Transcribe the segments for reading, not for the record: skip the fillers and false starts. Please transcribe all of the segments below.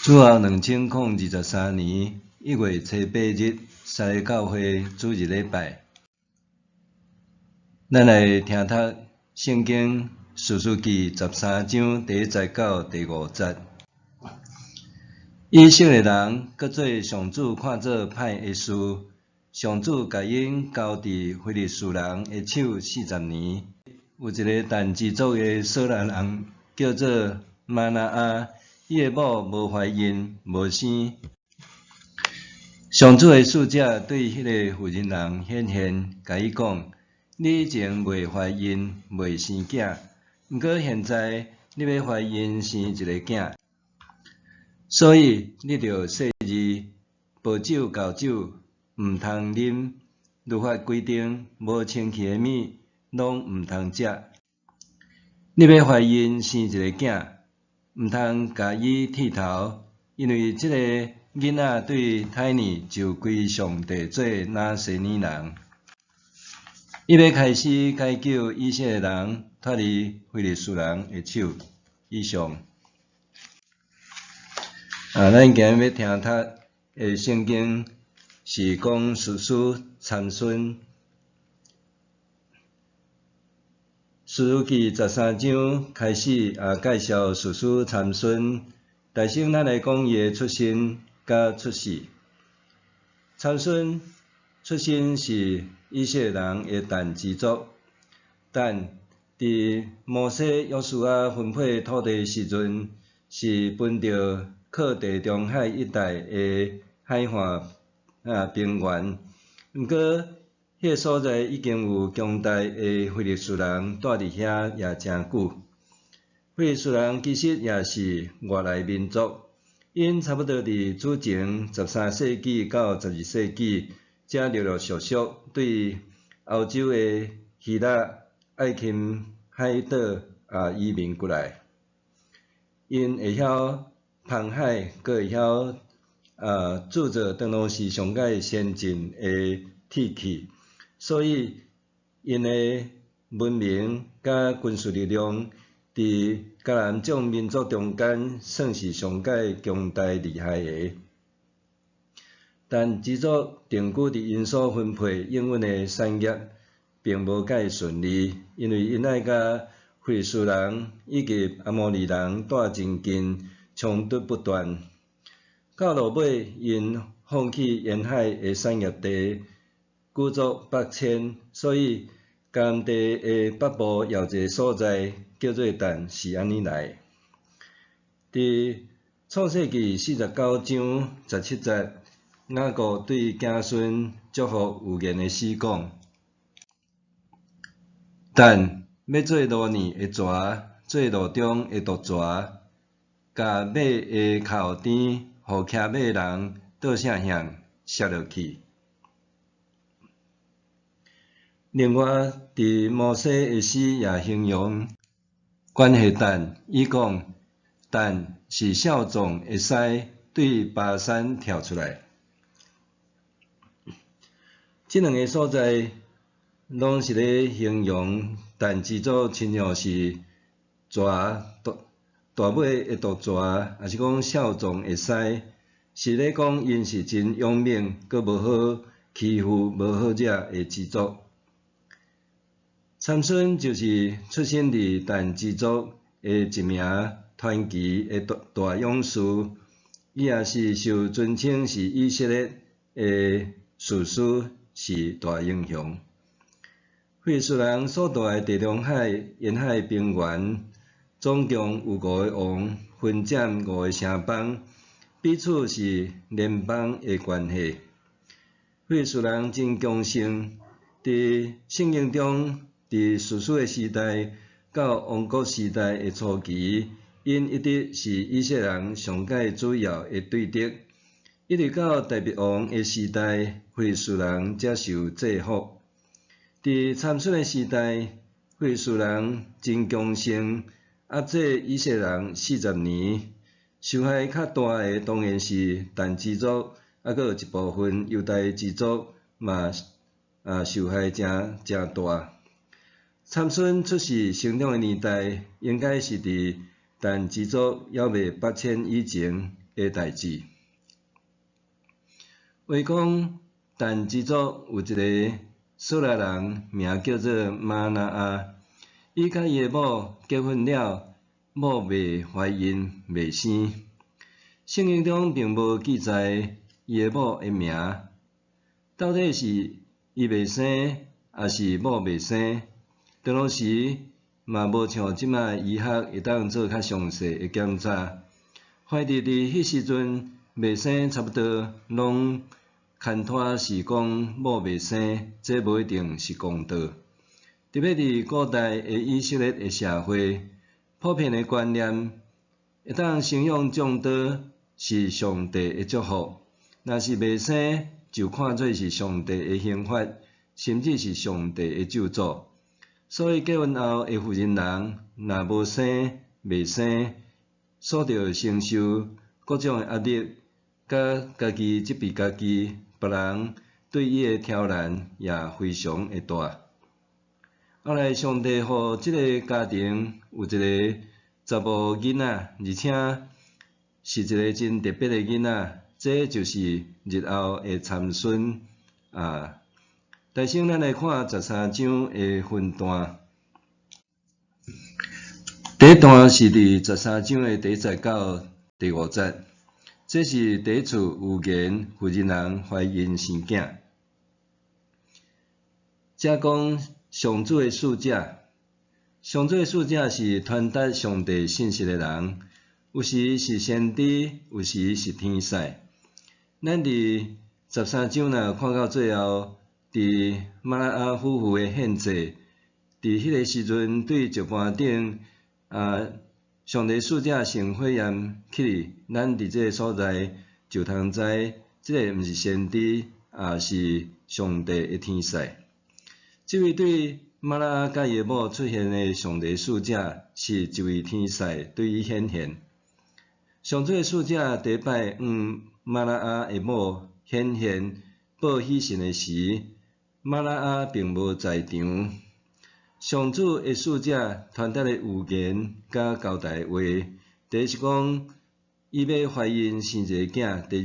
主后2023年1月初8日，三个教会主日礼拜，咱来听读圣经士师记13章第1节到第5节。以色列人搁做上主看做歹的事，上主甲因交伫非利士人的手40年。有一个但支族的扫罗人叫做玛拿阿。伊的某无怀孕，无生。上主的使者对迄个妇人人显现，甲伊讲：你以前未怀孕，未生囝，毋过现在你要怀孕生一个囝，所以你着细字保酒交酒，毋通啉。律法规定，无清气的物，拢毋通食。你要怀孕生一个囝。毋通甲伊剃头，因为即个囡仔对胎儿就归上帝做拿西尼人。伊要开始解救以色列人脱离非利士人的手。以上。咱今日要听读的圣经是讲士师参孙。士师记13章开始介绍士师参孙，大先咱来讲伊的出身甲出世。参孙出身是以色列人的但支族，但伫摩西约书亚分配土地时阵，是分着靠地中海一带的海岸平原，毋过迄个所在已经有强大的非利士人住伫遐也诚久。非利士人其实也是外来民族，因差不多伫主前13世纪到12世纪，才陆陆续续对欧洲的希腊、爱琴海岛移民过来。因会晓航海，阁会晓制造当时是上界先进的铁器。所以，因的文明甲军事力量伫迦南种民族中间算是上界强大厉害的。但支族定居伫因所分配应允的产业，并无介顺利，因为因爱甲非利士人以及阿摩利人住真近，冲突不断。到落尾，因放弃沿海的产业地。故作北迁，所以迦南地的北部有一个所在叫做但，是安尼来。伫创世纪49章17节，雅各对子孙祝福有言的死讲：但要做路年的蛇，做路中的毒蛇，甲马的靠垫，互骑马人倒向向摔落去。另外，伫摩西的诗也形容关系但，伊讲但是少壮会使对巴山跳出来。即两个所在拢是咧形容但支族亲像是蛇大尾的毒蛇，也是讲少壮会使，是咧讲因是真勇猛，阁无好欺负、无好惹的支族。参孙就是出身伫但支族的一名传奇的大勇士，伊也是受尊称是以色列的士师，是大英雄。非利士人所住的地中海沿海平原，总共有5个王，分占5个城邦，彼此是联邦的关系。非利士人真强盛，伫圣经中。伫士师的时代到王国时代的初期，因一直是以色列人上界主要的对敌，一直到大卫王的时代，非利士人才受制服。伫参孙的时代，非利士人真强盛，压制以色列人40年。受害较大的当然是但支族，阁有一部分犹大支族嘛受害真大。参孙出世成长的年代，应该是伫但支族还未北迁以前，诶代志。话讲，但之族有一个索拉人，名叫做玛拿阿，伊甲伊诶某结婚了，某未怀孕未生。圣经中并无记载伊诶某诶名，到底是伊未生，还是某未生？当拢时嘛无像即摆医学会当做较详细诶检查。怀孕伫迄时阵未生，差不多拢牵拖是讲某未生，这无一定是公道。特别伫古代诶以色列诶社会，普遍诶观念，会当生养众多是上帝诶祝福，若是未生，就看做是上帝诶刑罚，甚至是上帝诶咒诅。所以结婚后诶妇人人，若无生未生，所着承受各种诶压力，甲家己责备家己，别人对伊诶挑战也非常诶大。后来上帝互即个家庭有一个查某囡仔，而且是一个真特别诶囡仔，这就是日后诶参孙啊。大先咱来看13章诶分段。第一段是伫13章诶第1节到第5节，这是第一次有言妇人人怀孕生囝。遮讲上主诶使者，上主诶使者是传达上帝信息诶人，有时是先知，有时是天使。咱伫13章若看到最后，伫玛拉阿夫妇诶献祭，伫迄个时阵对石盘顶上帝使者乘火焰去，咱伫即个所在就通知，即个毋是先知，也是上帝诶天使。即位对玛拉阿甲伊诶某出现诶上帝使者，是一位天使对伊显现。上主诶使者第一摆玛拉阿诶某显现报喜讯诶时，玛拉阿并无在场。上主诶使者传达诶预言甲交代话，第一是讲伊要怀孕生一个囝，第二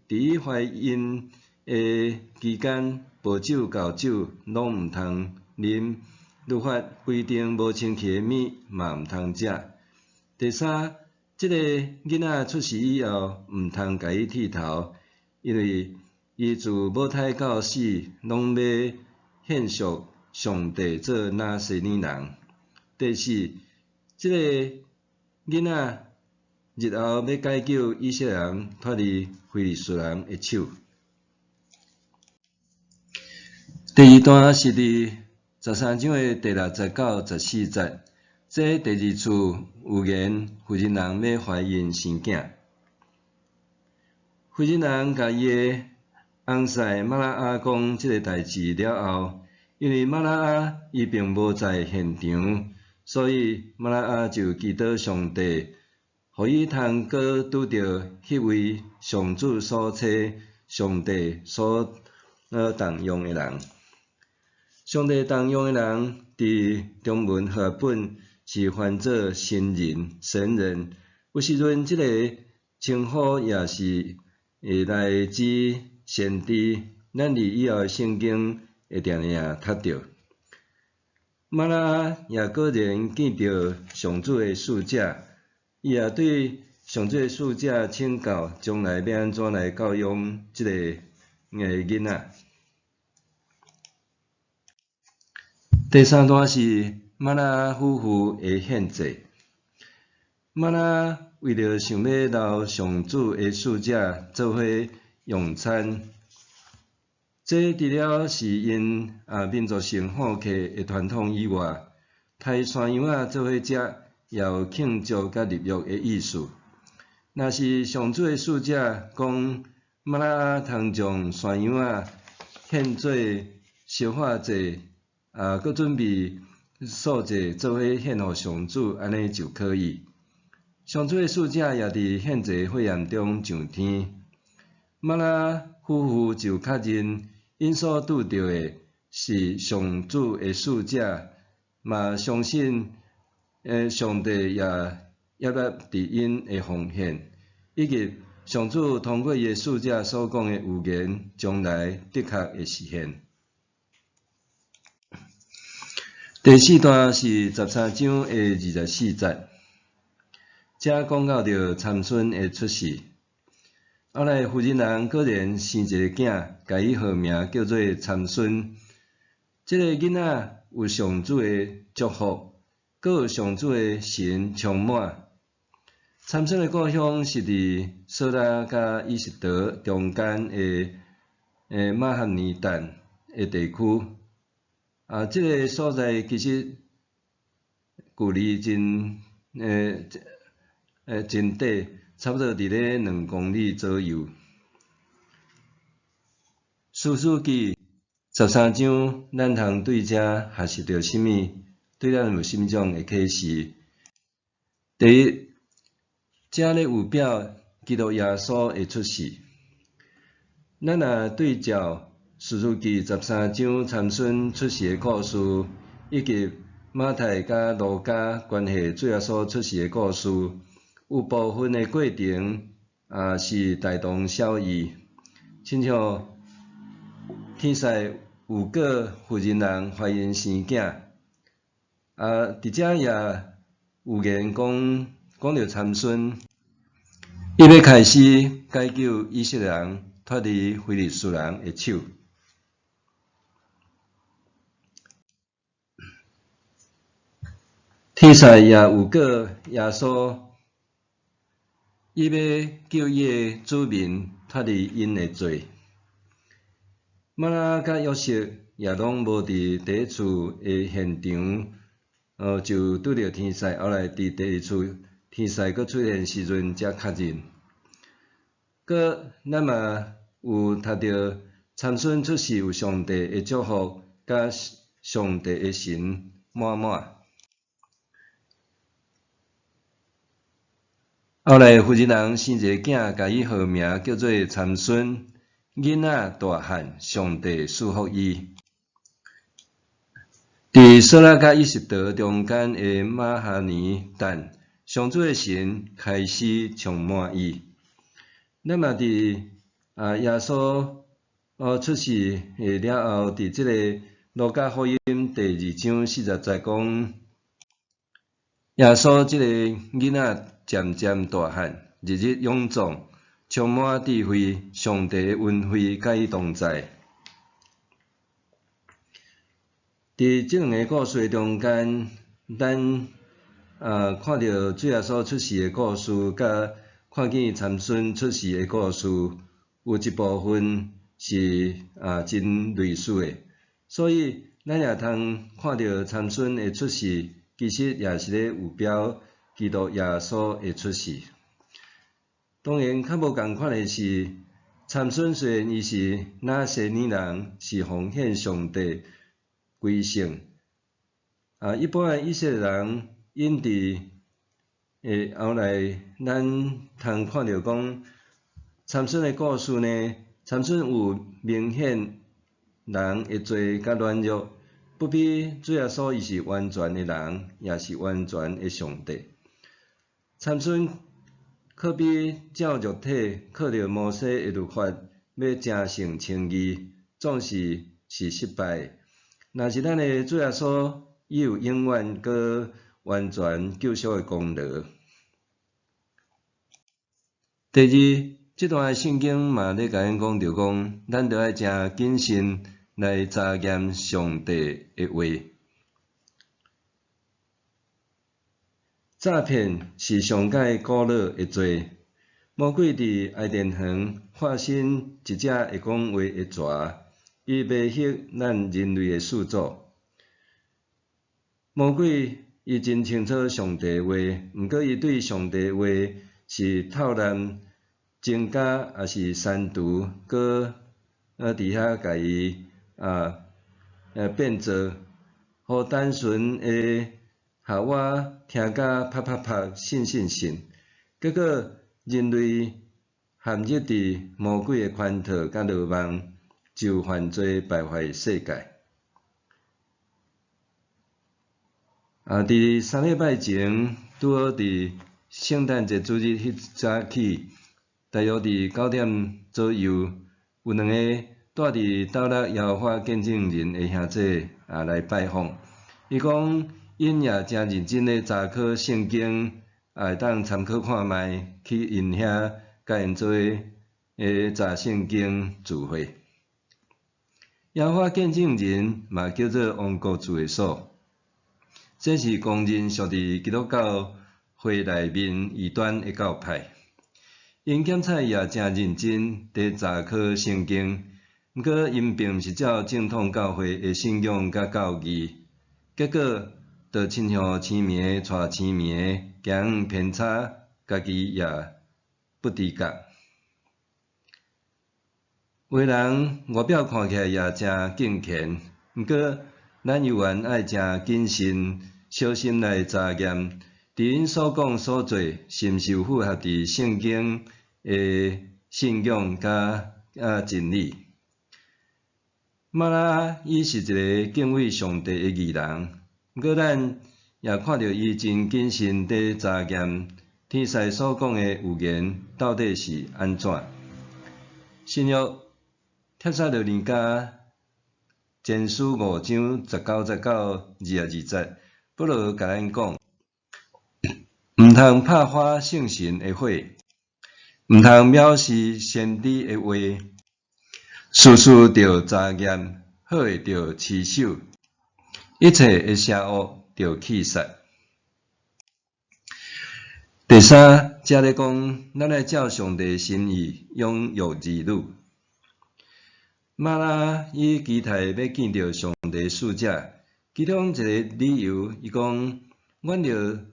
伫伊怀孕诶期间，无酒交酒拢毋通啉，律法规定无清气诶物嘛毋通食。第三，即个囡仔出世以后，毋通甲伊剃头，因为伊自母胎到死，拢要献属上帝做拿西尼人。第四，即个囡仔日后要解救以色列人脱离非利士人诶手。第二段是伫13章诶第6节到14节，这第二次有言妇人人要怀孕生囝。妇人人甲伊诶翁婿玛拉阿讲即个代志了后，因为玛拉阿伊并无在现场，所以玛拉阿就祈祷上帝，互伊通过拄着迄位上主所找、上帝所动用诶人。上帝动用诶人，伫中文和本是翻做神人、神人。有时阵即个称呼也是会来自先知，咱伫以后圣经会定定读到。玛拉阿也果然见到上主诶使者，伊也对上主诶使者请教，将来要安怎来教养即个囡仔。第三段是玛拉阿夫妇诶献祭。玛拉阿为着想要留上主诶使者做伙用餐，这除了是因民族性好客诶传统以外，刣山羊仔做伙食，也有庆祝甲立约诶意思。若是上主诶使者讲玛拉阿通将山羊仔献做烧化祭，佮准备素祭做伙献互上主，安尼就可以。上主诶使者也伫献祭火焰中上天。玛拉阿夫妇就确认，因所拄到诶是上主诶使者，嘛相信上帝也悦纳伫因诶奉献，以及上主通过伊使者所讲的预言，将来的确会实现。第四段是13章的24节，遮讲到着参孙的出世。后来妇人人果然生一个囝，家伊号名叫做参孙。这个囡仔有上主的祝福，阁有上主的神充满。参孙的故乡是伫索拉甲以实德中间的马哈尼但的地区。这个所在其实距离真短，差不多伫咧2公里左右。士师记13章，咱通对遮学习到甚物？对咱有甚物种的启示？第一，遮咧有表基督耶稣的出世。咱若对照士师记13章参孙出世的故事，以及马太甲路加关系主耶稣出世的故事，有部分的过程是大同小异，亲像天使有个妇人人怀孕生囝，伫遮也有言讲着参孙，伊要开始解救以色列人脱离非利士人的手。天使也有个耶稣，伊要救伊的子民脱离因的罪。玛拉甲约瑟也拢无伫第一次的现场，就拄着天使。后来伫第二次天使佫出现时阵，才确认。佫咱嘛有读着参孙出世有上帝的祝福，甲上帝的神满满。后来妇人人生一个囝，家伊号名叫做参孙。囡仔大汉，上帝赐福伊。伫索拉甲以实德中间的马哈尼但，上主的神开始充满伊。咱嘛伫耶稣出世了后，伫即个路加福音第2章40节讲，耶稣即个囡仔渐渐大汉，日日勇壮。充满智慧，上帝的恩惠甲伊同在。伫即2个故事中间，咱看到主耶稣出世的故事，甲看见参孙出世的故事，有一部分是真类似的。所以咱也通看到参孙的出世，其实也是咧有表基督耶稣的出世。当然，较无共款的是，参孙虽然伊是拿西尼人，是奉献上帝归圣，一般的以色列人因伫后来，咱通看到讲参孙的故事呢，参孙有明显人会罪甲软弱，不比主耶稣伊是完全的人，也是完全的上帝。参孙可比照肉体靠着摩西的律法要成圣称义，总是失败。若是咱的主耶稣，伊有永远佮完全救赎的功劳。第二，这段圣经嘛咧甲咱讲着讲，咱着爱诚谨慎来查验上帝的话。诈骗是上界古老的罪。魔鬼伫爱甸园化身一只会讲话的蛇，伊迷惑咱人类的始祖。魔鬼伊真清楚上帝的话，毋过伊对上帝的话是透烂、增加，也是删除，搁伫遐甲伊变做，互单纯的夏娃听甲啪信，结果人类陷入伫魔鬼的圈套甲落网，就犯罪败坏世界。伫3礼拜前，拄好伫圣诞节主日迄早起，大约伫9点左右，有2个住伫斗六耶和华见证人的兄弟来拜访。伊讲因也诚认真咧查考圣经，会当参考看卖，去因遐甲因做查圣经聚会。耶和华见证人嘛叫做王国主的所，这是公认属伫基督教会内面异端的教派。因检察也诚认真伫查考圣经，毋过因并毋是照正统教会的信仰甲教义，结果就亲像青迷带青迷，行偏差，家己也不知觉。为人外表看起来也诚敬虔，毋过咱犹原爱诚谨慎、小心来查验，伫因所讲所做是毋是有符合伫圣经的信仰甲真理。马拉伊是一个敬畏上帝的义人，毋过咱也看到伊真谨慎地查验天使所讲的预言到底是安怎。新约帖撒罗尼迦前书5章19-20节，保罗甲咱讲，毋通拍花圣神的火，毋通藐视先知的话，事事着查验，好的着持守，一切的邪恶着弃杀。第三，则咧讲，咱来照上帝心意养育儿女。马拉伊期待要见到上帝使者，其中一个理由，伊讲，阮着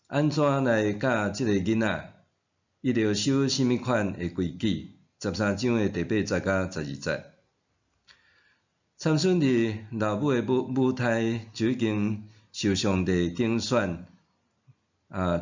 安怎来教即个囡仔？伊着守甚物款的规矩？13章的第8节-12节。参孙伫老母的母胎就已经受上帝拣选，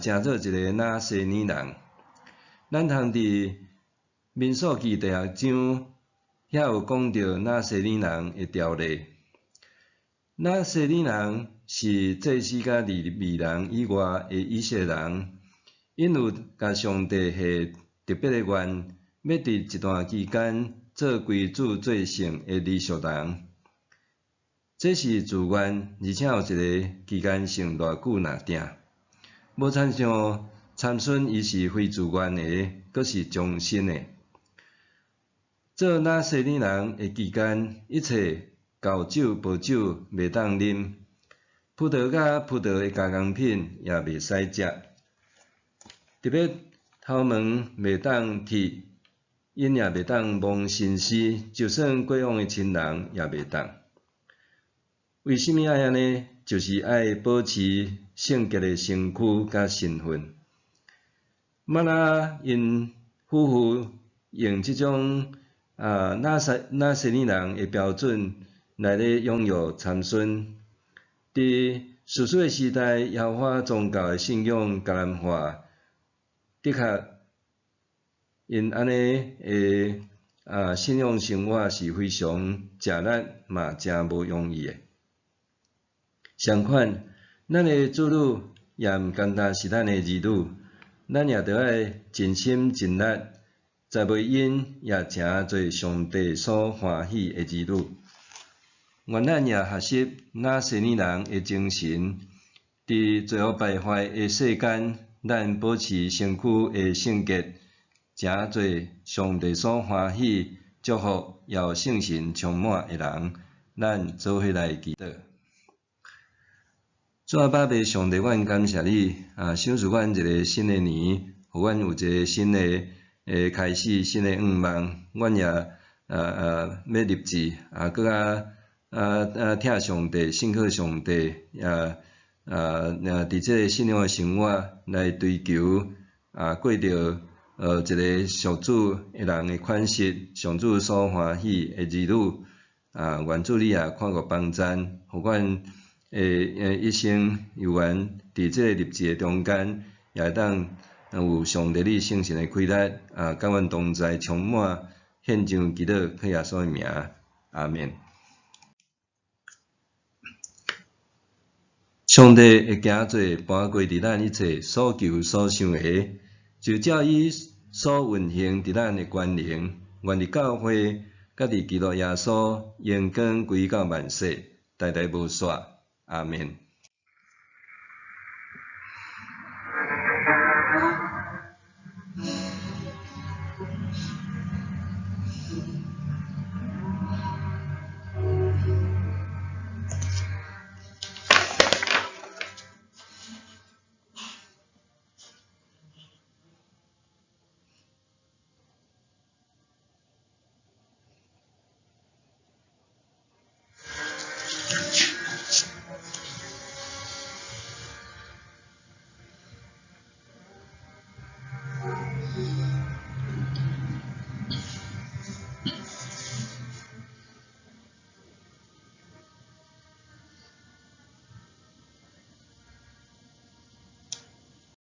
成做一个拿西尼人。咱通伫民数记第6章。遐有讲到拿西尼人的条例。拿西尼人是祭司甲利未人以外的以色列人，因有甲上帝下特别的愿，要伫一段期间做归主最圣的利属人。这是自愿，而且有一个期间性偌久若定。无参像参孙，伊是非自愿的，佫是终身的。做拿西尼人的期间，一切厚酒、薄酒袂当啉，葡萄甲葡萄的加工品也袂使食，特别头毛袂当剃，因也袂当摸身尸，就算过往的亲人也袂当。为甚物爱安尼？就是爱保持圣洁的身躯甲身份。马拉因夫妇用这种拿西尼人的标准来咧养育参孙。伫士师的时代，耶和华宗教的信仰迦南化，的确因安尼的信仰生活是非常吃力嘛，诚无容易的。相反，咱的子女也毋单单是咱的儿女，咱也着爱尽心尽力。才袂因也诚做上帝所欢喜的儿女。愿咱也学习拿西尼人的精神，伫罪恶败坏的世间，咱保持身躯的圣洁，诚做上帝所欢喜、祝福也有圣神充满的人。咱做伙来祈祷。主啊，爸爸上帝，阮感谢你赏赐阮一个新的年，互阮有一个新的开始，新的愿望，阮也要立志搁听上帝，信靠上帝，伫这个信仰的生活来追求过着一个属主的人的款式，上主所欢喜的儿女愿主你也看顾帮赞，互阮一生有缘伫这个立志的中间，也会当有上帝你圣神的开力甲阮同在，充满献上基督靠耶稣的名，阿们。上帝会行做搬过伫咱一切所求所想的，就照伊所运行伫咱诶关联，愿伫教会，甲伫基督耶稣荣光归到万世，代代无煞。阿门。